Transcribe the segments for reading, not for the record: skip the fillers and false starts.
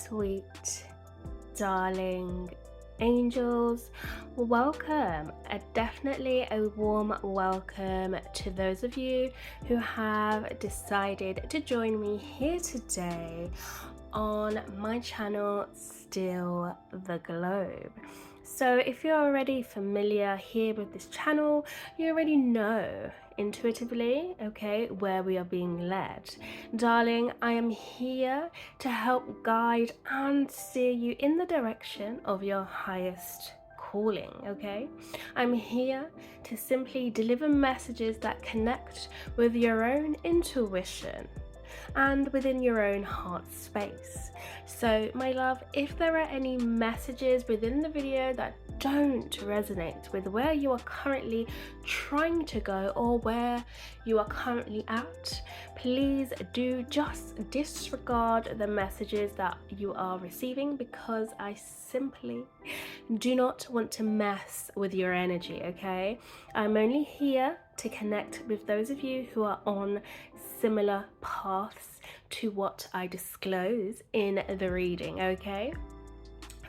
sweet, darling angels, welcome. Definitely a warm welcome to those of you who have decided to join me here today on my channel, Still the Globe. So if you're already familiar here with this channel, you already know intuitively, okay, where we are being led. Darling, I am here to help guide and steer you in the direction of your highest calling, okay? I'm here to simply deliver messages that connect with your own intuition and within your own heart space. So my love, if there are any messages within the video that don't resonate with where you are currently trying to go or where you are currently at, please do just disregard the messages that you are receiving, because I simply do not want to mess with your energy, okay? I'm only here to connect with those of you who are on similar paths to what I disclose in the reading, okay?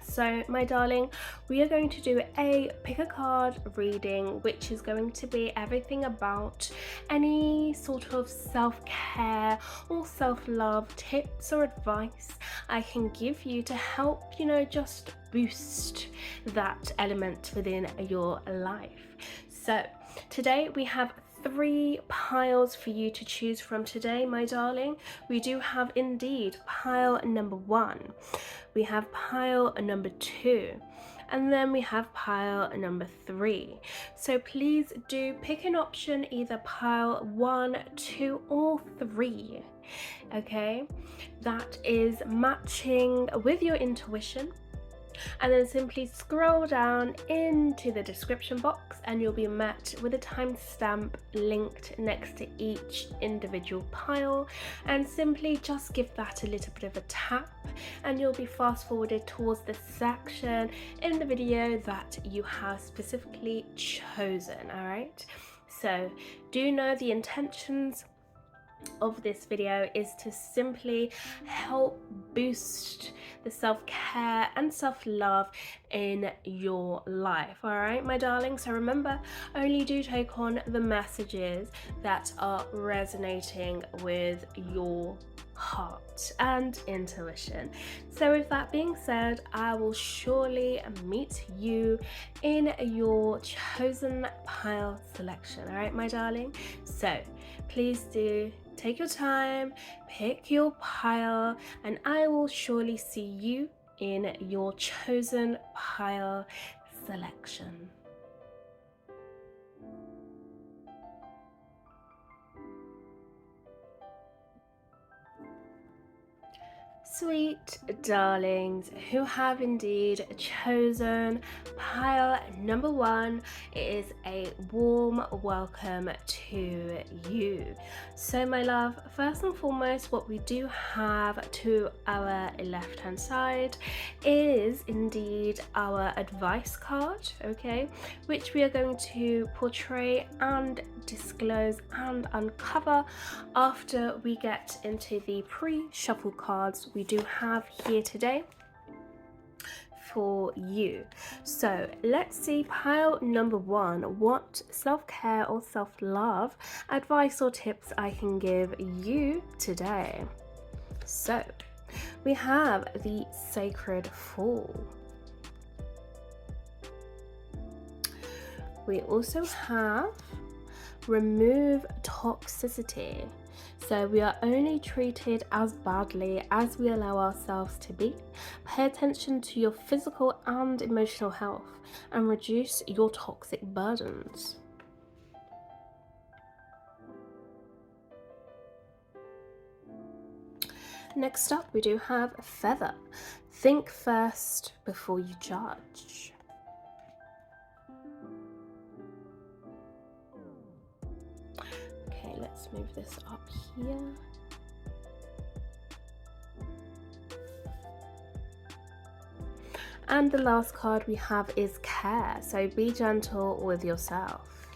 So my darling, we are going to do a pick a card reading, which is going to be everything about any sort of self-care or self-love tips or advice I can give you to help, just boost that element within your life. So today we have 3 piles for you to choose from today, my darling. We do have indeed pile number 1, we have pile number 2, and then we have pile number 3. So please do pick an option, either pile 1, 2 or 3, okay, that is matching with your intuition. And then simply scroll down into the description box and you'll be met with a timestamp linked next to each individual pile, and simply just give that a little bit of a tap and you'll be fast forwarded towards the section in the video that you have specifically chosen. All right, so do know the intentions of this video is to simply help boost the self-care and self-love in your life. All right, my darling, so remember, only do take on the messages that are resonating with your heart and intuition. So with that being said, I will surely meet you in your chosen pile selection. All right, my darling, so please do take your time, pick your pile, and I will surely see you in your chosen pile selection. Sweet darlings who have indeed chosen pile number 1, it is a warm welcome to you. So my love, first and foremost, what we do have to our left hand side is indeed our advice card, okay, which we are going to portray and disclose and uncover after we get into the pre-shuffle cards we do have here today for you. So let's see pile number 1, what self-care or self-love advice or tips I can give you today. So we have the Sacred Fall. We also have remove toxicity. So we are only treated as badly as we allow ourselves to be. Pay attention to your physical and emotional health and reduce your toxic burdens. Next up, we do have Feather. Think first before you judge. Let's move this up here. And the last card we have is Care. So be gentle with yourself.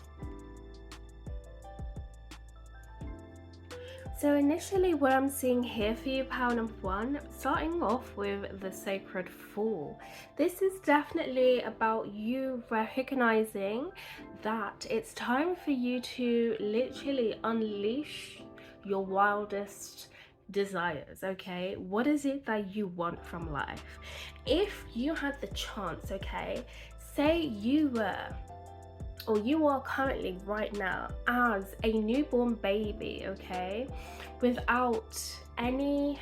So initially what I'm seeing here for you, pal number one, starting off with the sacred fool. This is definitely about you recognizing that it's time for you to literally unleash your wildest desires. Okay, what is it that you want from life? If you had the chance, okay, say you were, or you are currently right now as a newborn baby, okay, without any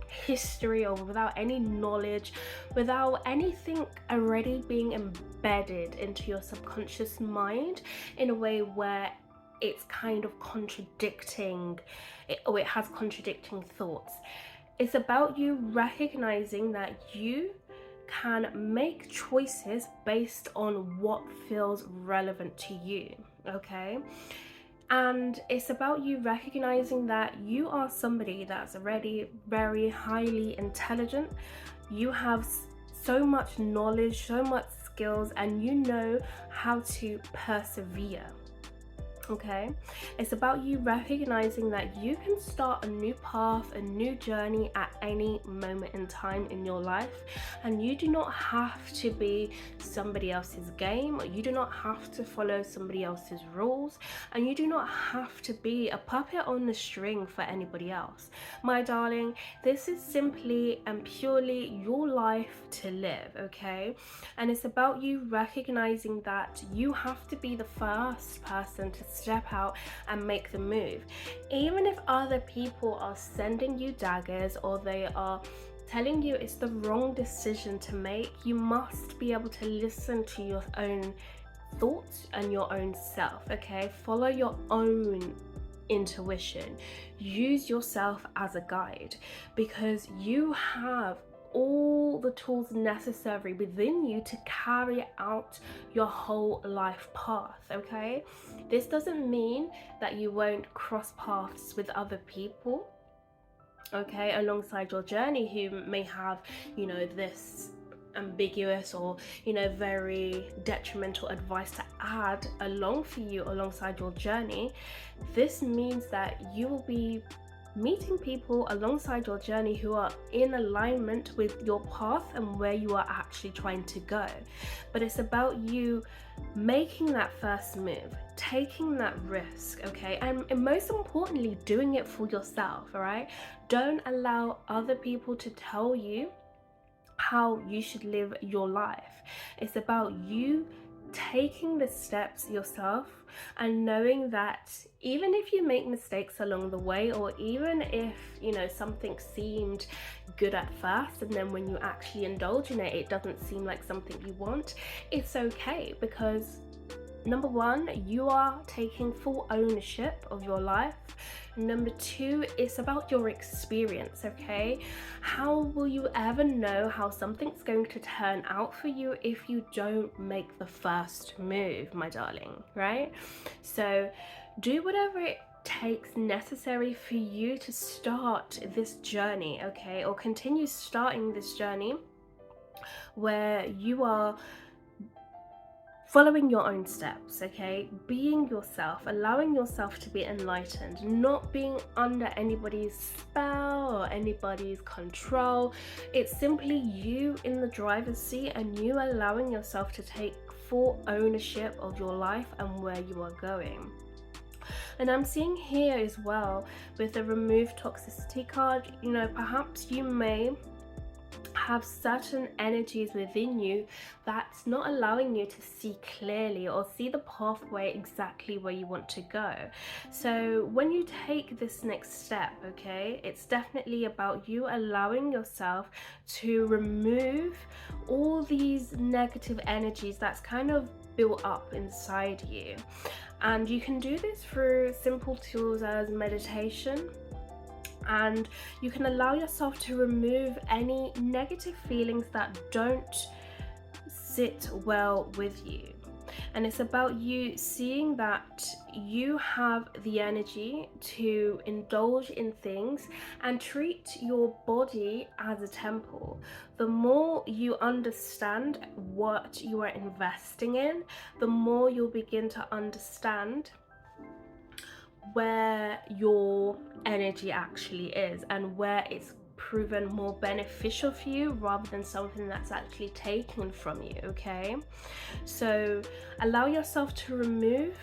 history or without any knowledge, without anything already being embedded into your subconscious mind in a way where it's kind of contradicting it, or it has contradicting thoughts. It's about you recognizing that you can make choices based on what feels relevant to you, okay? And it's about you recognizing that you are somebody that's already very highly intelligent. You have so much knowledge, so much skills, and you know how to persevere. Okay, it's about you recognizing that you can start a new path, a new journey at any moment in time in your life, and you do not have to be somebody else's game, or you do not have to follow somebody else's rules, and you do not have to be a puppet on the string for anybody else. My darling, this is simply and purely your life to live, okay? And it's about you recognizing that you have to be the first person to step out and make the move. Even if other people are sending you daggers or they are telling you it's the wrong decision to make, you must be able to listen to your own thoughts and your own self, okay? Follow your own intuition. Use yourself as a guide, because you have all the tools necessary within you to carry out your whole life path, okay? This doesn't mean that you won't cross paths with other people, okay, alongside your journey, who may have, you know, this ambiguous or, you know, very detrimental advice to add along for you alongside your journey. This means that you will be meeting people alongside your journey who are in alignment with your path and where you are actually trying to go. But it's about you making that first move, taking that risk, okay? And most importantly, doing it for yourself, all right? Don't allow other people to tell you how you should live your life. It's about you taking the steps yourself and knowing that even if you make mistakes along the way, or even if, you know, something seemed good at first and then when you actually indulge in it, it doesn't seem like something you want, it's okay, because number one, you are taking full ownership of your life. Number two, it's about your experience, okay? How will you ever know how something's going to turn out for you if you don't make the first move, my darling, right? So do whatever it takes necessary for you to start this journey, okay? Or continue starting this journey where you are following your own steps, okay? Being yourself, allowing yourself to be enlightened, not being under anybody's spell or anybody's control. It's simply you in the driver's seat and you allowing yourself to take full ownership of your life and where you are going. And I'm seeing here as well with the remove toxicity card, you know, perhaps you may have certain energies within you that's not allowing you to see clearly or see the pathway exactly where you want to go. So when you take this next step, okay, it's definitely about you allowing yourself to remove all these negative energies that's kind of built up inside you. And you can do this through simple tools as meditation, and you can allow yourself to remove any negative feelings that don't sit well with you. And it's about you seeing that you have the energy to indulge in things and treat your body as a temple. The more you understand what you are investing in, the more you'll begin to understand where your energy actually is and where it's proven more beneficial for you rather than something that's actually taken from you. Okay, so allow yourself to remove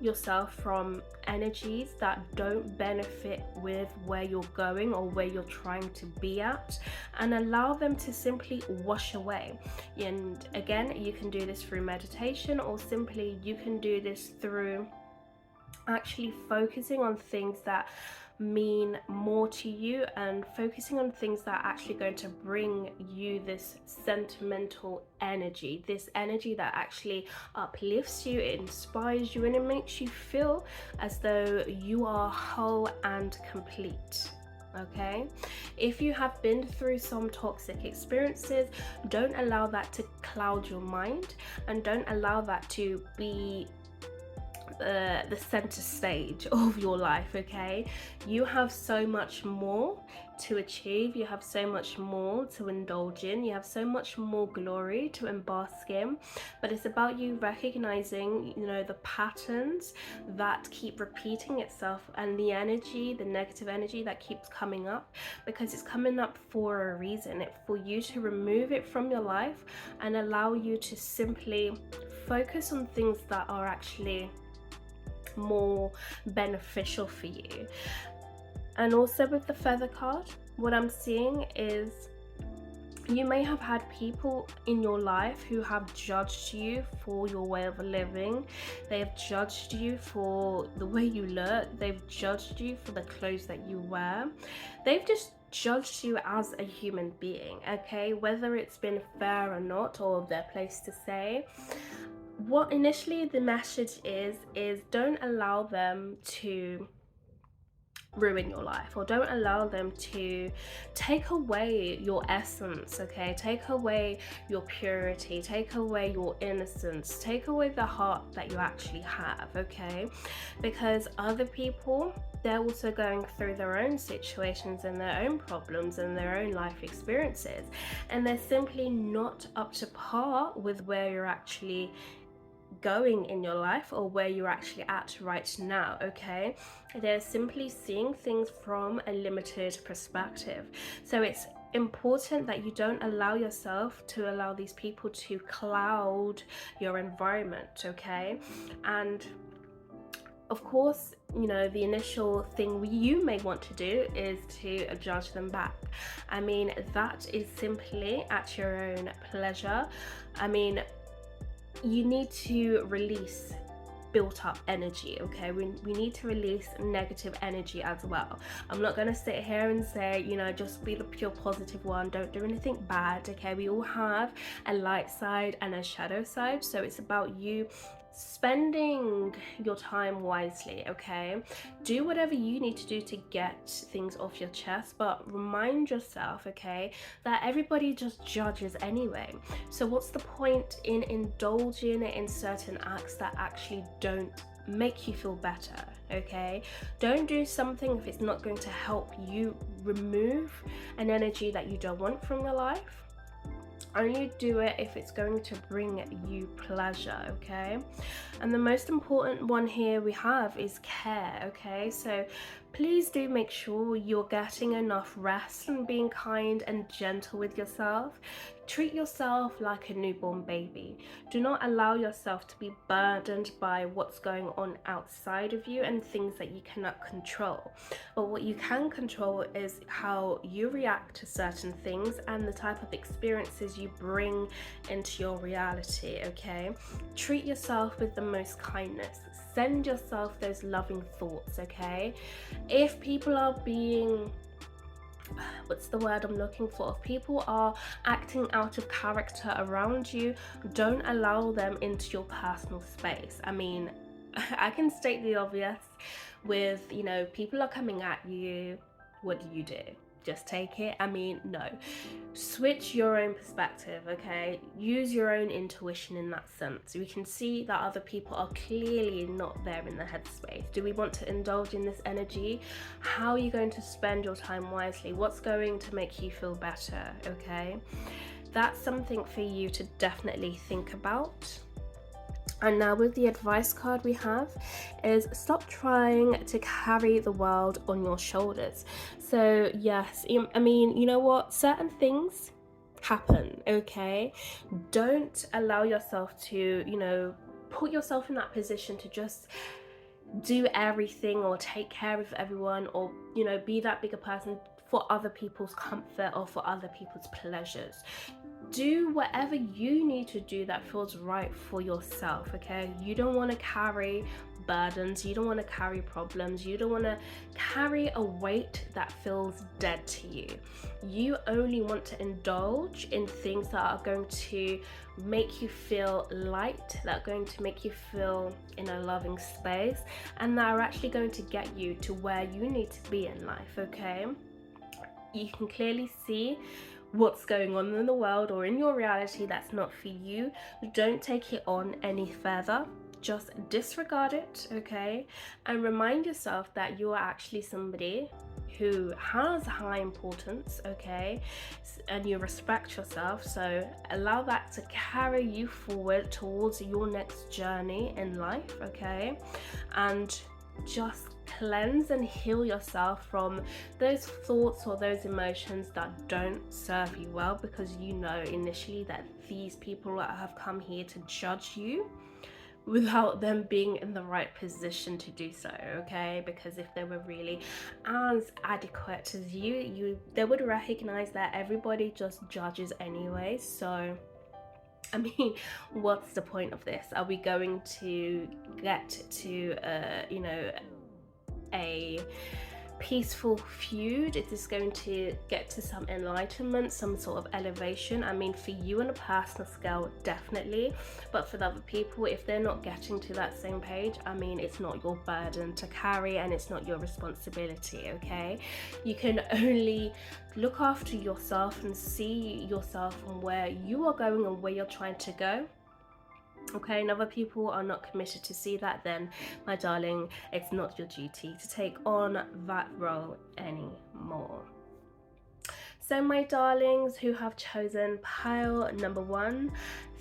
yourself from energies that don't benefit with where you're going or where you're trying to be at, and allow them to simply wash away. And again, you can do this through meditation, or simply you can do this through actually focusing on things that mean more to you and focusing on things that are actually going to bring you this sentimental energy, this energy that actually uplifts you, it inspires you, and it makes you feel as though you are whole and complete. Okay, if you have been through some toxic experiences, don't allow that to cloud your mind, and don't allow that to be the center stage of your life. Okay, you have so much more to achieve, you have so much more to indulge in, you have so much more glory to embask in, but it's about you recognizing, you know, the patterns that keep repeating itself and the energy, the negative energy that keeps coming up, because it's coming up for a reason. It's for you to remove it from your life and allow you to simply focus on things that are actually more beneficial for you. And also with the feather card, what I'm seeing is you may have had people in your life who have judged you for your way of living. They have judged you for the way you look. They've judged you for the clothes that you wear. They've just judged you as a human being, okay? Whether it's been fair or not, or their place to say. What initially the message is don't allow them to ruin your life, or don't allow them to take away your essence. Okay, take away your purity, take away your innocence, take away the heart that you actually have. Okay, because other people, they're also going through their own situations and their own problems and their own life experiences, and they're simply not up to par with where you're actually going in your life or where you're actually at right now. Okay, they're simply seeing things from a limited perspective. So it's important that you don't allow yourself to allow these people to cloud your environment. Okay, and of course, you know, the initial thing you may want to do is to judge them back. I mean, that is simply at your own pleasure. I mean, you need to release built up energy. Okay, we need to release negative energy as well. I'm not going to sit here and say, you know, just be the pure positive one, don't do anything bad. Okay, we all have a light side and a shadow side, so it's about you spending your time wisely. Okay, do whatever you need to do to get things off your chest, but remind yourself, okay, that everybody just judges anyway. So what's the point in indulging in certain acts that actually don't make you feel better? Okay, don't do something if it's not going to help you remove an energy that you don't want from your life. Only do it if it's going to bring you pleasure. Okay, and the most important one here we have is care. Okay, so please do make sure you're getting enough rest and being kind and gentle with yourself. Treat yourself like a newborn baby. Do not allow yourself to be burdened by what's going on outside of you and things that you cannot control. But what you can control is how you react to certain things and the type of experiences you bring into your reality. Okay, treat yourself with the most kindness. Send yourself those loving thoughts. Okay, if people are being, what's the word I'm looking for? If people are acting out of character around you, don't allow them into your personal space. I mean, I can state the obvious with, you know, people are coming at you, what do? Just take it? I mean, no. Switch your own perspective, okay? Use your own intuition in that sense. We can see that other people are clearly not there in the headspace. Do we want to indulge in this energy? How are you going to spend your time wisely? What's going to make you feel better, okay? That's something for you to definitely think about. And now with the advice card we have is stop trying to carry the world on your shoulders. So yes, I mean, you know what? Certain things happen, okay? Don't allow yourself to, put yourself in that position to just do everything or take care of everyone, or be that bigger person for other people's comfort or for other people's pleasures. Do whatever you need to do that feels right for yourself, okay? You don't want to carry burdens, you don't want to carry problems, you don't want to carry a weight that feels dead to you. You only want to indulge in things that are going to make you feel light, that are going to make you feel in a loving space, and that are actually going to get you to where you need to be in life, okay? You can clearly see what's going on in the world or in your reality that's not for you. Don't take it on any further. Just disregard it, okay? And remind yourself that you are actually somebody who has high importance, okay? And you respect yourself, so allow that to carry you forward towards your next journey in life, okay? And just cleanse and heal yourself from those thoughts or those emotions that don't serve you well, because you know initially that these people have come here to judge you without them being in the right position to do so, okay? Because if they were really as adequate as you they would recognize that everybody just judges anyway. So I mean, what's the point of this? Are we going to get to a peaceful feud? Is this going to get to some enlightenment, some sort of elevation? I mean, for you on a personal scale, definitely, but for the other people, if they're not getting to that same page, I mean, it's not your burden to carry and it's not your responsibility, okay? You can only look after yourself and see yourself and where you are going and where you're trying to go. Okay, and other people are not committed to see that, then my darling, it's not your duty to take on that role anymore. So my darlings who have chosen pile number 1,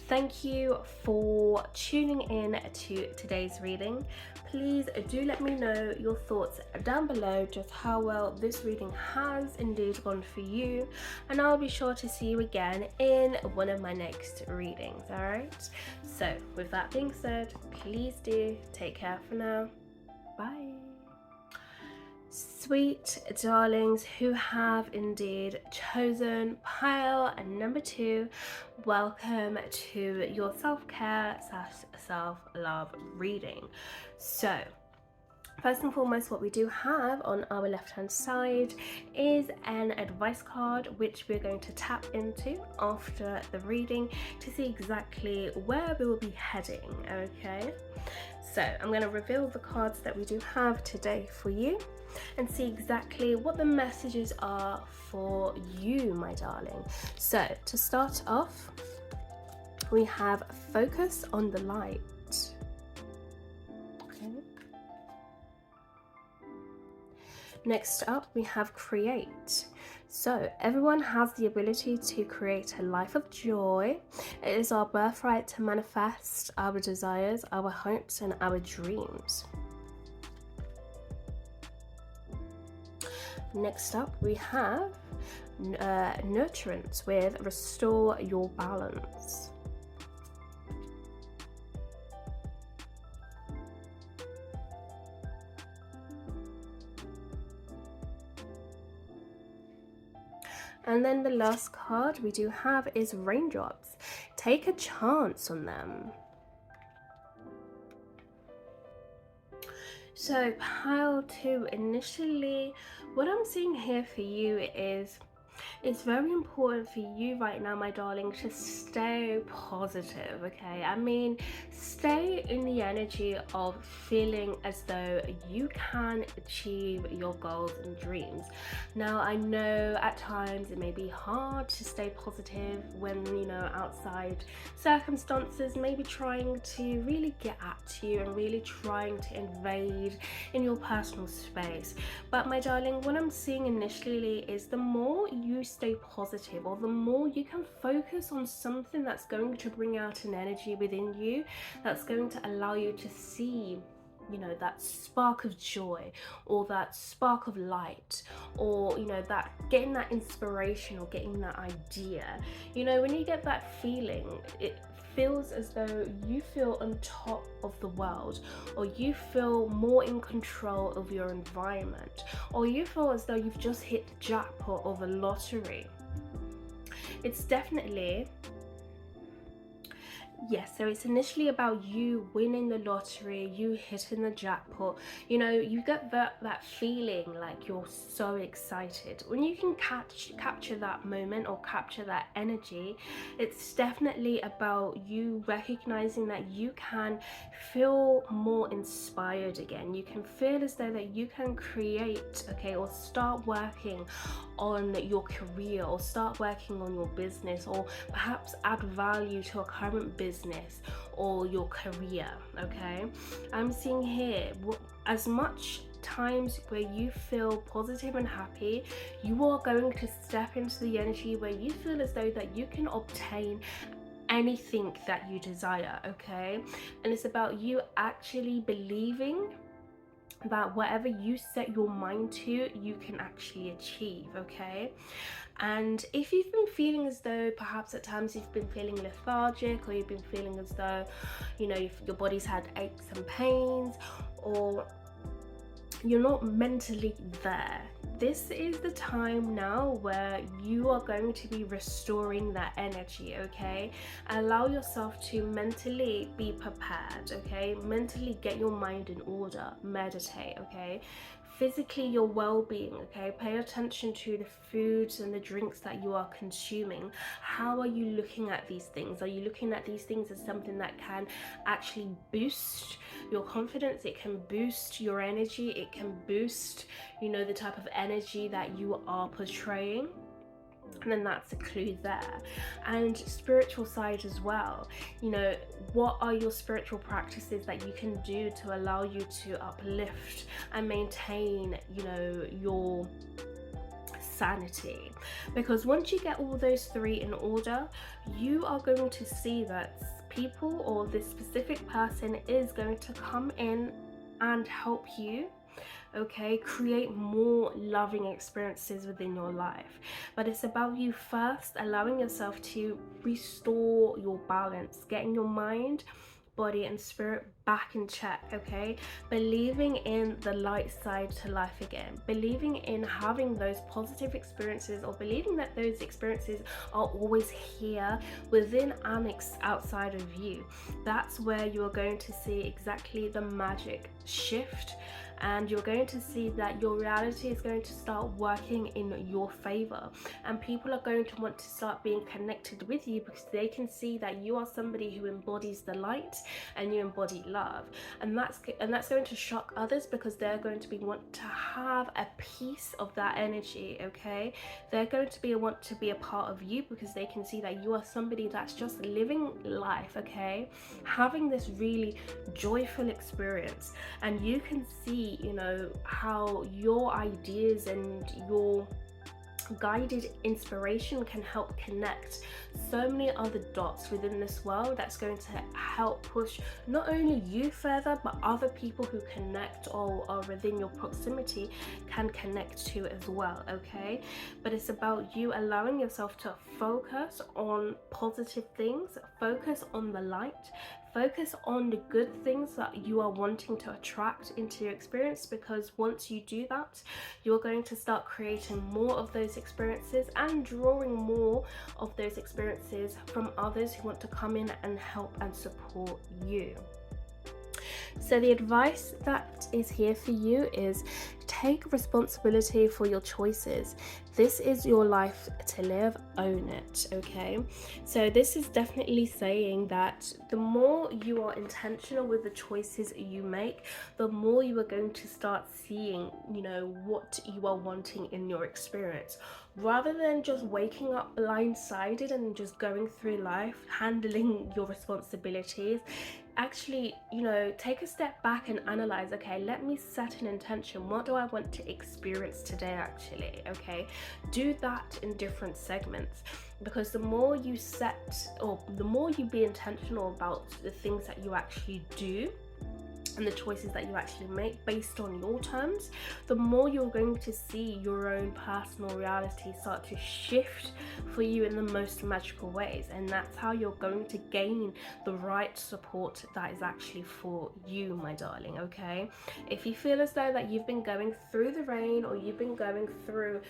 thank you for tuning in to today's reading. Please do let me know your thoughts down below, just how well this reading has indeed gone for you, and I'll be sure to see you again in one of my next readings, alright? So with that being said, please do take care for now. Bye. Sweet darlings who have indeed chosen pile number 2, welcome to your self-care / self-love reading. So first and foremost, what we do have on our left hand side is an advice card, which we're going to tap into after the reading to see exactly where we will be heading, okay? So I'm going to reveal the cards that we do have today for you and see exactly what the messages are for you, my darling. So to start off, we have focus on the light. Okay. Next up, we have create. So everyone has the ability to create a life of joy. It is our birthright to manifest our desires, our hopes, and our dreams. Next up, we have nurturance with restore your balance. And then the last card we do have is raindrops. Take a chance on them. So pile 2, initially, what I'm seeing here for you is it's very important for you right now, my darling, to stay positive, okay? I mean, stay in the energy of feeling as though you can achieve your goals and dreams. Now, I know at times it may be hard to stay positive when, outside circumstances may be trying to really get at you and really trying to invade in your personal space. But my darling, what I'm seeing initially is the more you stay positive, or the more you can focus on something that's going to bring out an energy within you, that's going to allow you to see, you know, that spark of joy, or that spark of light, or, you know, that getting that inspiration or getting that idea. You know, when you get that feeling, it feels as though you feel on top of the world, or you feel more in control of your environment, or you feel as though you've just hit the jackpot of a lottery. It's definitely, yes, so it's initially about you winning the lottery, you hitting the jackpot. You know, you get that feeling like you're so excited. When you can capture that moment or capture that energy, it's definitely about you recognizing that you can feel more inspired again. You can feel as though that you can create, okay, or start working on your career, or start working on your business, or perhaps add value to a current business or your career. Okay, I'm seeing here, as much times where you feel positive and happy, you are going to step into the energy where you feel as though that you can obtain anything that you desire. Okay, and it's about you actually believing that whatever you set your mind to, you can actually achieve. Okay, and if you've been feeling as though perhaps at times you've been feeling lethargic, or you've been feeling as though, you know, your body's had aches and pains, or you're not mentally there, this is the time now where you are going to be restoring that energy. Okay, allow yourself to mentally be prepared. Okay, mentally get your mind in order, meditate. Okay, physically your well-being. Okay, pay attention to the foods and the drinks that you are consuming. How are you looking at these things? Are you looking at these things as something that can actually boost your confidence? It can boost your energy, it can boost, you know, the type of energy that you are portraying. And then that's a clue there. And spiritual side as well, you know, what are your spiritual practices that you can do to allow you to uplift and maintain, you know, your sanity? Because once you get all those three in order, you are going to see that people, or this specific person, is going to come in and help you, okay, create more loving experiences within your life. But it's about you first allowing yourself to restore your balance, getting your mind, body and spirit back in check. Okay, believing in the light side to life again, believing in having those positive experiences, or believing that those experiences are always here, within and outside of you. That's where you are going to see exactly the magic shift, and you're going to see that your reality is going to start working in your favor, and people are going to want to start being connected with you because they can see that you are somebody who embodies the light and you embody love. And that's going to shock others, because they're going to want to have a piece of that energy. Okay, they're going to want to be a part of you, because they can see that you are somebody that's just living life, okay, having this really joyful experience. And you can see, you know, how your ideas and your guided inspiration can help connect so many other dots within this world, that's going to help push not only you further, but other people who connect or are within your proximity can connect to as well. Okay, but it's about you allowing yourself to focus on positive things, focus on the light, focus on the good things that you are wanting to attract into your experience, because once you do that, you're going to start creating more of those experiences and drawing more of those experiences from others who want to come in and help and support you. So the advice that is here for you is take responsibility for your choices. This is your life to live, own it. Okay, so this is definitely saying that the more you are intentional with the choices you make, the more you are going to start seeing, you know, what you are wanting in your experience, rather than just waking up blindsided and just going through life handling your responsibilities. actually, take a step back and analyze, okay, let me set an intention. What do I want to experience today, actually? Okay, do that in different segments, because the more you set, or the more you be intentional about the things that you actually do and the choices that you actually make based on your terms, the more you're going to see your own personal reality start to shift for you in the most magical ways. And that's how you're going to gain the right support that is actually for you, my darling. Okay, if you feel as though that you've been going through the rain, or you've been going through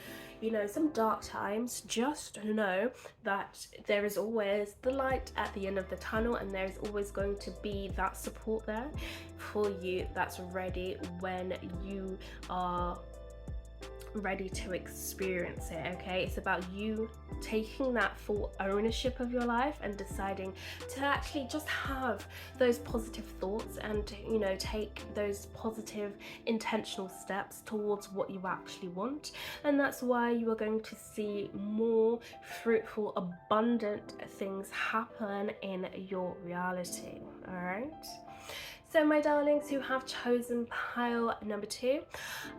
some dark times, just know that there is always the light at the end of the tunnel, and there is always going to be that support there for you that's ready when you are ready to experience it. Okay, it's about you taking that full ownership of your life and deciding to actually just have those positive thoughts and take those positive intentional steps towards what you actually want. And that's why you are going to see more fruitful, abundant things happen in your reality. All right, so my darlings who have chosen pile number 2,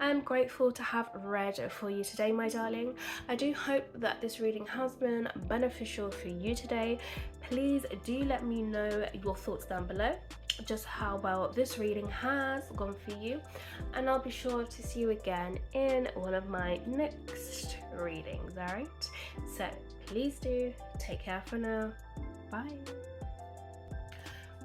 I'm grateful to have read for you today, my darling. I do hope that this reading has been beneficial for you today. Please do let me know your thoughts down below, just how well this reading has gone for you, and I'll be sure to see you again in one of my next readings. All right, so please do take care for now. Bye.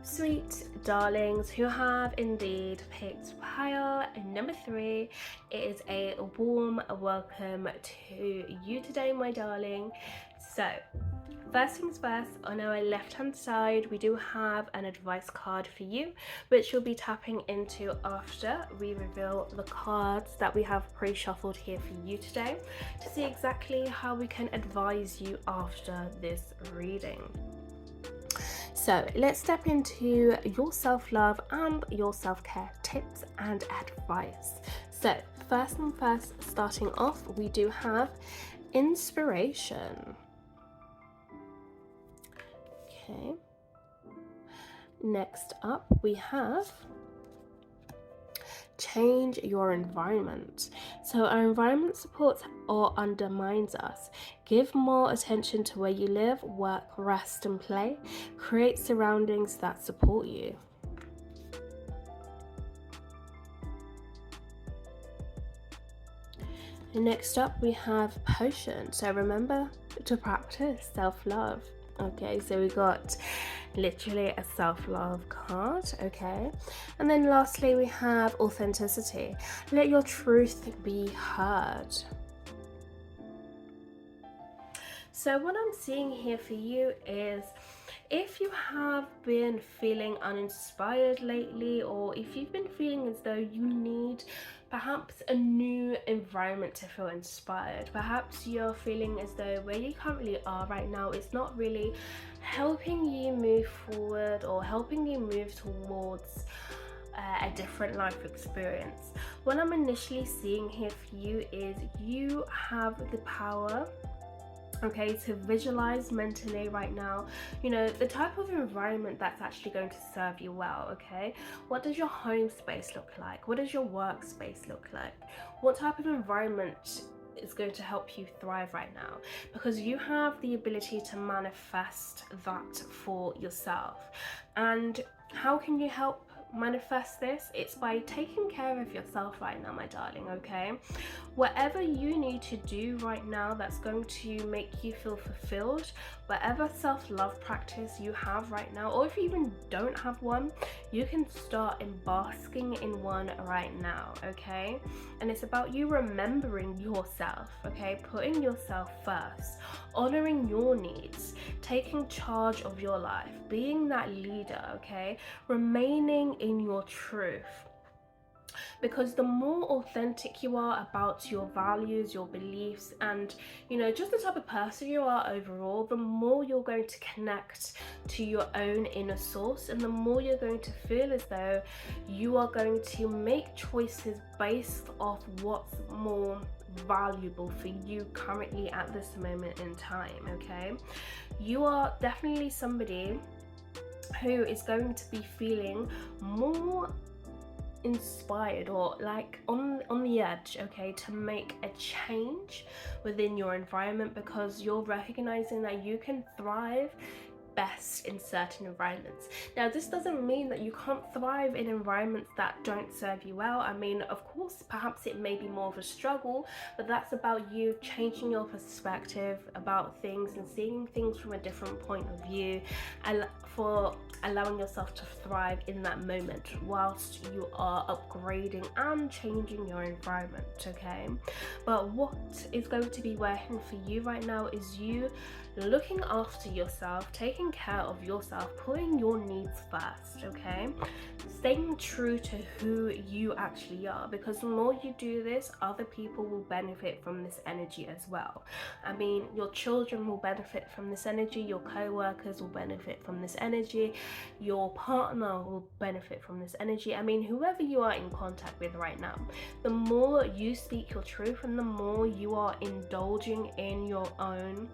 Sweet darlings who have indeed picked pile number 3, it is a warm welcome to you today, my darling. So first things first, on our left hand side we do have an advice card for you, which you'll be tapping into after we reveal the cards that we have pre-shuffled here for you today, to see exactly how we can advise you after this reading. So let's step into your self-love and your self-care tips and advice. So first and first, starting off, we do have inspiration. Okay. Next up, we have change your environment. So our environment supports or undermines us. Give more attention to where you live, work, rest and play. Create surroundings that support you. And next up we have potion. So remember to practice self-love. Okay, so we got literally a self-love card. Okay, and then lastly we have authenticity. Let your truth be heard. So what I'm seeing here for you is, if you have been feeling uninspired lately, or if you've been feeling as though you need perhaps a new environment to feel inspired, perhaps you're feeling as though where you currently are right now is not really helping you move forward or helping you move towards a different life experience. What I'm initially seeing here for you is you have the power, okay, to visualize mentally right now, the type of environment that's actually going to serve you well. Okay, what does your home space look like? What does your workspace look like? What type of environment is going to help you thrive right now? Because you have the ability to manifest that for yourself. And how can you help manifest this? It's by taking care of yourself right now, my darling. Okay, whatever you need to do right now that's going to make you feel fulfilled, whatever self-love practice you have right now, or if you even don't have one, you can start in basking in one right now. Okay, and it's about you remembering yourself. Okay, putting yourself first, honoring your needs, taking charge of your life, being that leader. Okay, remaining in your truth. Because the more authentic you are about your values, your beliefs, and just the type of person you are overall, the more you're going to connect to your own inner source, and the more you're going to feel as though you are going to make choices based off what's more valuable for you currently at this moment in time. Okay, you are definitely somebody who is going to be feeling more inspired or like on the edge, okay, to make a change within your environment, because you're recognizing that you can thrive best in certain environments. Now, this doesn't mean that you can't thrive in environments that don't serve you well. I mean, of course, perhaps it may be more of a struggle, but that's about you changing your perspective about things and seeing things from a different point of view, and for allowing yourself to thrive in that moment whilst you are upgrading and changing your environment, okay? But what is going to be working for you right now is you looking after yourself, taking care of yourself, putting your needs first, okay? Staying true to who you actually are, because the more you do this, other people will benefit from this energy as well. I mean, your children will benefit from this energy, your co-workers will benefit from this energy, your partner will benefit from this energy. I mean, whoever you are in contact with right now, the more you speak your truth and the more you are indulging in your own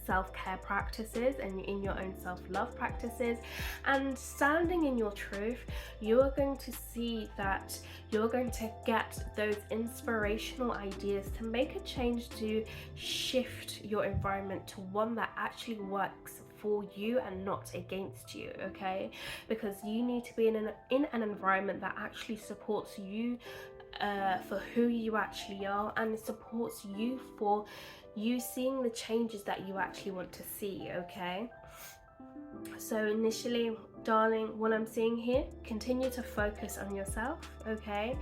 self-care practices and in your own self-love practices and standing in your truth, you are going to see that you're going to get those inspirational ideas to make a change, to shift your environment to one that actually works for you and not against you, okay? Because you need to be in an environment that actually supports you for who you actually are, and it supports you for you seeing the changes that you actually want to see, okay? So initially, darling, what I'm seeing here, continue to focus on yourself, okay?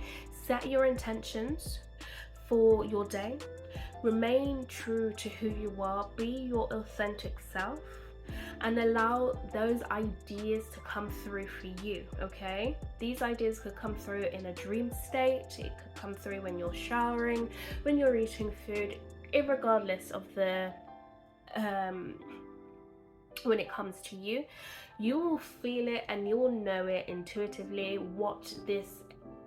Set your intentions for your day. Remain true to who you are. Be your authentic self. And allow those ideas to come through for you, okay? These ideas could come through in a dream state. It could come through when you're showering, when you're eating food, irregardless of the when it comes to you, you will feel it and you will know it intuitively what this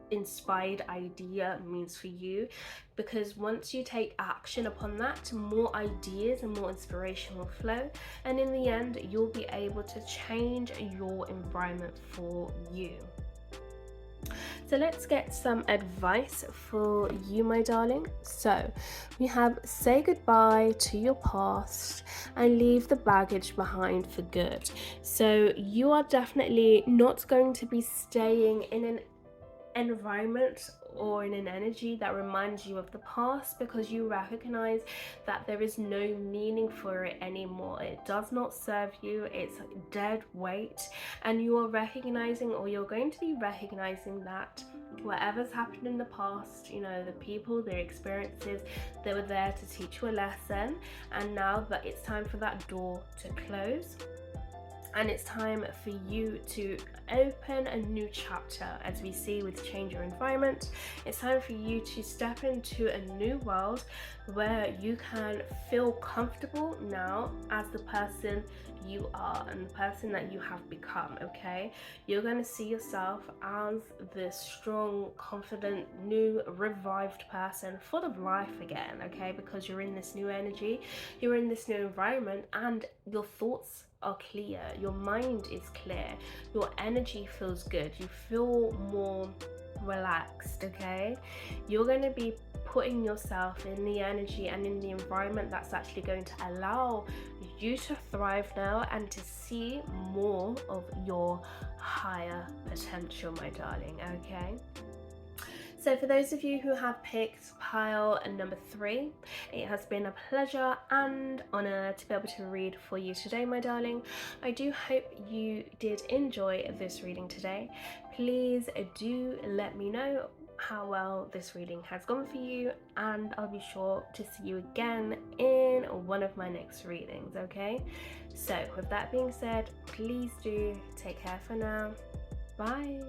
inspired idea means for you, because once you take action upon that, more ideas and more inspiration will flow, and in the end you'll be able to change your environment for you. So let's get some advice for you, my darling. So we have say goodbye to your past and leave the baggage behind for good. So you are definitely not going to be staying in an environment or in an energy that reminds you of the past, because you recognize that there is no meaning for it anymore. It does not serve you, it's dead weight, and you are recognizing, or you're going to be recognizing, that whatever's happened in the past, you know, the people, their experiences, they were there to teach you a lesson, and now that it's time for that door to close and it's time for you to open a new chapter, as we see with change your environment. It's time for you to step into a new world where you can feel comfortable now as the person you are and the person that you have become, okay? You're going to see yourself as this strong, confident, new, revived person, full of life again, okay? Because you're in this new energy, you're in this new environment, and your thoughts are clear, your mind is clear, your energy feels good, you feel more relaxed, okay? You're going to be putting yourself in the energy and in the environment that's actually going to allow you to thrive now and to see more of your higher potential, my darling, okay? So for those of you who have picked pile number 3, it has been a pleasure and honour to be able to read for you today, my darling. I do hope you did enjoy this reading today. Please do let me know how well this reading has gone for you, and I'll be sure to see you again in one of my next readings, okay? So with that being said, please do take care for now. Bye.